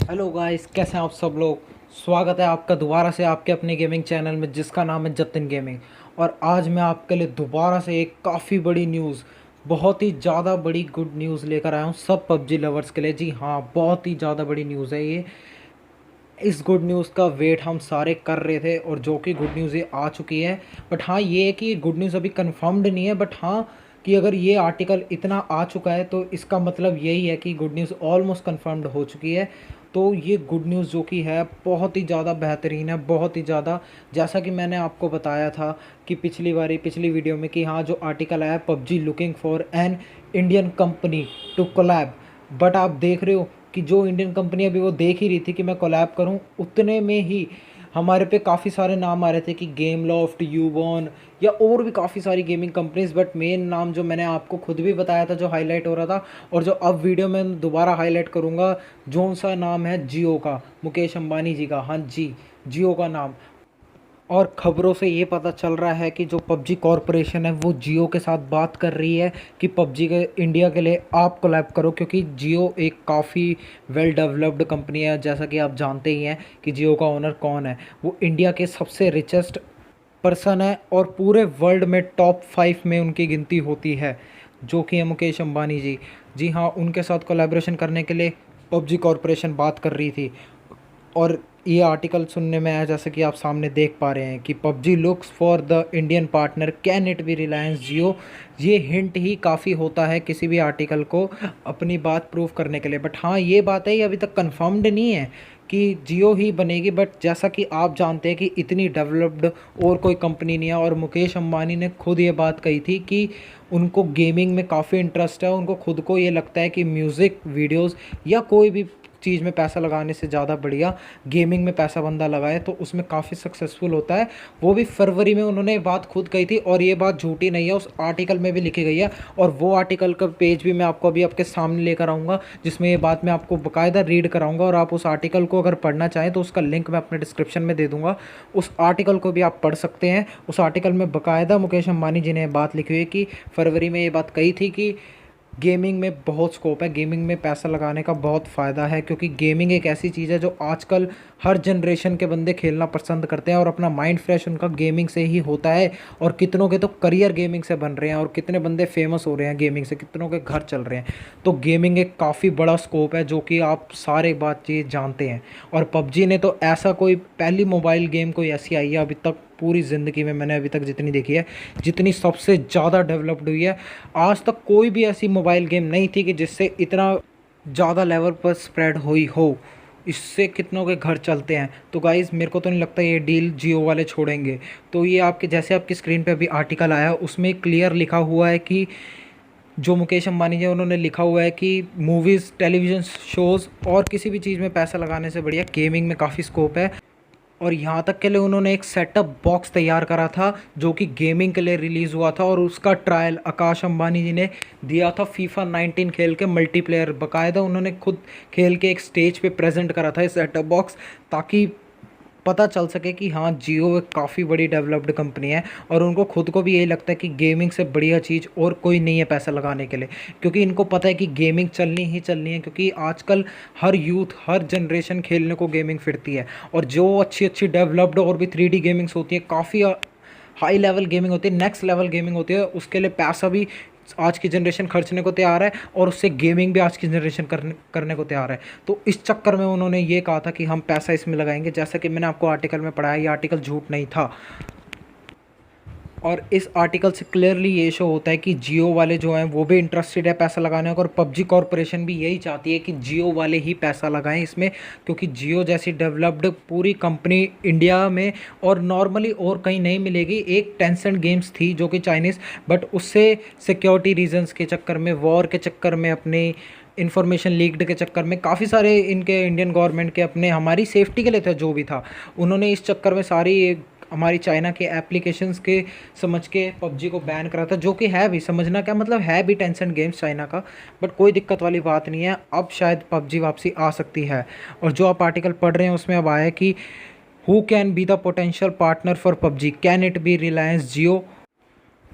Hello guys, कैसे हैं आप सब लोग। स्वागत है आपका दोबारा से आपके अपने गेमिंग चैनल में जिसका नाम है जतिन गेमिंग। और आज मैं आपके लिए दोबारा से एक काफ़ी बड़ी न्यूज़, बहुत ही ज़्यादा बड़ी गुड न्यूज़ लेकर आया हूँ सब पबजी लवर्स के लिए। जी हाँ, बहुत ही ज़्यादा बड़ी न्यूज़ है ये। इस गुड न्यूज़ का वेट हम सारे कर रहे थे और जो कि गुड न्यूज़ ये आ चुकी है। बट हाँ, ये है कि ये गुड न्यूज़ अभी कंफर्म्ड नहीं है, बट हाँ कि अगर ये आर्टिकल इतना आ चुका है तो इसका मतलब यही है कि गुड न्यूज़ ऑलमोस्ट कंफर्म्ड हो चुकी है। तो ये गुड न्यूज़ जो कि है बहुत ही ज़्यादा बेहतरीन है, बहुत ही ज़्यादा। जैसा कि मैंने आपको बताया था कि पिछली वीडियो में कि हाँ, जो आर्टिकल आया PUBG looking for an Indian company to collab. But आप देख रहे हो कि जो इंडियन कंपनी अभी वो देख ही रही थी कि मैं कोलैब करूं, उतने में ही हमारे पे काफ़ी सारे नाम आ रहे थे कि गेम लॉफ्ट, यूबॉन या और भी काफ़ी सारी गेमिंग कंपनीज। बट मेन नाम जो मैंने आपको खुद भी बताया था, जो हाईलाइट हो रहा था और जो अब वीडियो में दोबारा हाईलाइट करूँगा, जो सा नाम है जियो का, मुकेश अंबानी जी का। हाँ जी, जियो का नाम। और ख़बरों से ये पता चल रहा है कि जो पबजी कॉरपोरेशन है वो जियो के साथ बात कर रही है कि पबजी के इंडिया के लिए आप कोलैब करो, क्योंकि जियो एक काफ़ी वेल डेवलप्ड कंपनी है। जैसा कि आप जानते ही हैं कि जियो का ओनर कौन है। वो इंडिया के सबसे रिचेस्ट पर्सन है और पूरे वर्ल्ड में टॉप 5 में उनकी गिनती होती है, जो कि है मुकेश अंबानी जी। जी हाँ, उनके साथ कोलैबोरेशन करने के लिए पबजी कॉरपोरेशन बात कर रही थी। और ये आर्टिकल सुनने में आया, जैसे कि आप सामने देख पा रहे हैं कि PUBG looks for the Indian partner, can it be Reliance Jio. ये हिंट ही काफ़ी होता है किसी भी आर्टिकल को अपनी बात प्रूव करने के लिए। बट हाँ, ये बात है, ये अभी तक कंफर्म्ड नहीं है कि जियो ही बनेगी। बट जैसा कि आप जानते हैं कि इतनी डेवलप्ड और कोई कंपनी नहीं है। और मुकेश अंबानी ने खुद ये बात कही थी कि उनको गेमिंग में काफ़ी इंटरेस्ट है। उनको खुद को ये लगता है कि म्यूज़िक वीडियोस या कोई भी चीज़ में पैसा लगाने से ज़्यादा बढ़िया गेमिंग में पैसा बंदा लगाए तो उसमें काफ़ी सक्सेसफुल होता है। वो भी फरवरी में उन्होंने ये बात खुद कही थी और ये बात झूठी नहीं है, उस आर्टिकल में भी लिखी गई है। और वो आर्टिकल का पेज भी मैं आपको अभी आपके सामने लेकर आऊँगा, जिसमें ये बात मैं आपको बाकायदा रीड कराऊँगा। और आप उस आर्टिकल को अगर पढ़ना चाहें तो उसका लिंक मैं अपने डिस्क्रिप्शन में दे दूँगा। उस आर्टिकल को भी आप पढ़ सकते हैं। उस आर्टिकल में बाकायदा मुकेश अंबानी जी ने बात लिखी हुई है कि फरवरी में ये बात कही थी कि गेमिंग में बहुत स्कोप है, गेमिंग में पैसा लगाने का बहुत फ़ायदा है। क्योंकि गेमिंग एक ऐसी चीज़ है जो आजकल हर जनरेशन के बंदे खेलना पसंद करते हैं और अपना माइंड फ्रेश उनका गेमिंग से ही होता है। और कितनों के तो करियर गेमिंग से बन रहे हैं और कितने बंदे फेमस हो रहे हैं गेमिंग से, कितनों के घर चल रहे हैं। तो गेमिंग एक काफ़ी बड़ा स्कोप है जो कि आप सारे बात ये जानते हैं। और पबजी ने तो ऐसा कोई पहली मोबाइल गेम कोई ऐसी आई है अभी तक पूरी ज़िंदगी में, मैंने अभी तक जितनी देखी है, जितनी सबसे ज़्यादा डेवलप्ड हुई है। आज तक कोई भी ऐसी मोबाइल गेम नहीं थी कि जिससे इतना ज़्यादा लेवल पर स्प्रेड हुई हो। इससे कितनों के घर चलते हैं। तो गाइज़, मेरे को तो नहीं लगता ये डील जियो वाले छोड़ेंगे। तो ये आपके जैसे आपकी स्क्रीन पे अभी आर्टिकल आया, उसमें क्लियर लिखा हुआ है कि जो मुकेश अंबानी जी उन्होंने लिखा हुआ है कि मूवीज़, टेलीविज़न शोज़ और किसी भी चीज़ में पैसा लगाने से बढ़िया गेमिंग में काफ़ी स्कोप है। और यहाँ तक के लिए उन्होंने एक सेटअप बॉक्स तैयार करा था जो कि गेमिंग के लिए रिलीज़ हुआ था और उसका ट्रायल आकाश अंबानी जी ने दिया था। फीफा 19 खेल के मल्टीप्लेयर बाकायदा उन्होंने खुद खेल के एक स्टेज पे प्रेजेंट करा था ये सेटअप बॉक्स, ताकि पता चल सके कि हाँ, जियो एक काफ़ी बड़ी डेवलप्ड कंपनी है। और उनको खुद को भी यही लगता है कि गेमिंग से बढ़िया चीज़ और कोई नहीं है पैसा लगाने के लिए। क्योंकि इनको पता है कि गेमिंग चलनी ही चलनी है, क्योंकि आजकल हर यूथ, हर जनरेशन खेलने को गेमिंग फिरती है। और जो अच्छी अच्छी डेवलप्ड और भी 3D गेमिंग्स होती है, काफ़ी हाई लेवल गेमिंग होती है, नेक्स्ट लेवल गेमिंग होती है, उसके लिए पैसा भी आज की जनरेशन खर्चने को तैयार है और उससे गेमिंग भी आज की जनरेशन करने को तैयार है। तो इस चक्कर में उन्होंने ये कहा था कि हम पैसा इसमें लगाएंगे। जैसा कि मैंने आपको आर्टिकल में पढ़ाया, ये आर्टिकल झूठ नहीं था। और इस आर्टिकल से क्लियरली ये शो होता है कि जियो वाले जो हैं वो भी इंटरेस्टेड है पैसा लगाने का। और पबजी कॉरपोरेशन भी यही चाहती है कि जियो वाले ही पैसा लगाएं इसमें, क्योंकि जियो जैसी डेवलप्ड पूरी कंपनी इंडिया में और नॉर्मली और कहीं नहीं मिलेगी। एक टेंसेंट गेम्स थी जो कि चाइनीज़, बट उससे सिक्योरिटी रीजंस के चक्कर में, वॉर के चक्कर में, अपनी इन्फॉर्मेशन लीक्ड के चक्कर में, काफ़ी सारे इनके इंडियन गवर्नमेंट के अपने हमारी सेफ्टी के लिए था जो भी था, उन्होंने इस चक्कर में सारी हमारी चाइना के एप्लीकेशंस के समझ के पबजी को बैन करा था। जो कि है भी, समझना क्या मतलब, है भी टेंसेंट गेम्स चाइना का, बट कोई दिक्कत वाली बात नहीं है। अब शायद पबजी वापसी आ सकती है। और जो आप आर्टिकल पढ़ रहे हैं उसमें अब आया है कि who can be the potential partner for PUBG, can it be Reliance Jio.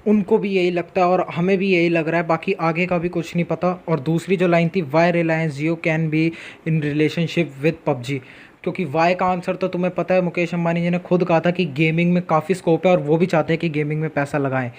उनको भी यही लगता है और हमें भी यही लग रहा है, बाकी आगे का भी कुछ नहीं पता। और दूसरी जो लाइन थी, why Reliance Jio can be in relationship with PUBG, क्योंकि वाई का आंसर तो तुम्हें पता है, मुकेश अंबानी जी ने खुद कहा था कि गेमिंग में काफ़ी स्कोप है और वो भी चाहते हैं कि गेमिंग में पैसा लगाएं।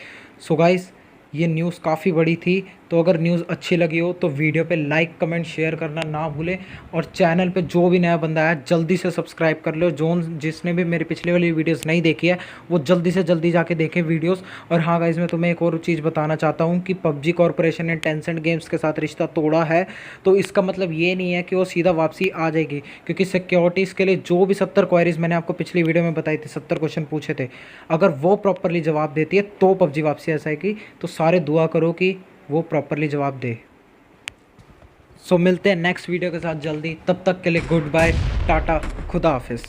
सो गाइस, ये न्यूज़ काफ़ी बड़ी थी। तो अगर न्यूज़ अच्छी लगी हो तो वीडियो पे लाइक कमेंट शेयर करना ना भूलें, और चैनल पे जो भी नया बंदा है जल्दी से सब्सक्राइब कर लो। जोन जिसने भी मेरी पिछले वाली वीडियोस नहीं देखी है वो जल्दी से जल्दी जाके देखें वीडियोस। और हाँ गाइस, मैं तुम्हें एक और चीज़ बताना चाहता हूँ कि पबजी कॉरपोरेशन ने टेंसेंट गेम्स के साथ रिश्ता तोड़ा है, तो इसका मतलब ये नहीं है कि वो सीधा वापसी आ जाएगी, क्योंकि सिक्योरिटीज़ के लिए जो भी 70 क्वेरीज मैंने आपको पिछली वीडियो में बताई थी, 70 क्वेश्चन पूछे थे, अगर वो प्रॉपरली जवाब देती है तो पबजी वापसी आ जाएगी। तो सारे दुआ करो कि वो प्रॉपरली जवाब दे। सो मिलते हैं नेक्स्ट वीडियो के साथ जल्दी, तब तक के लिए गुड बाय, टाटा, खुदा हाफिज़।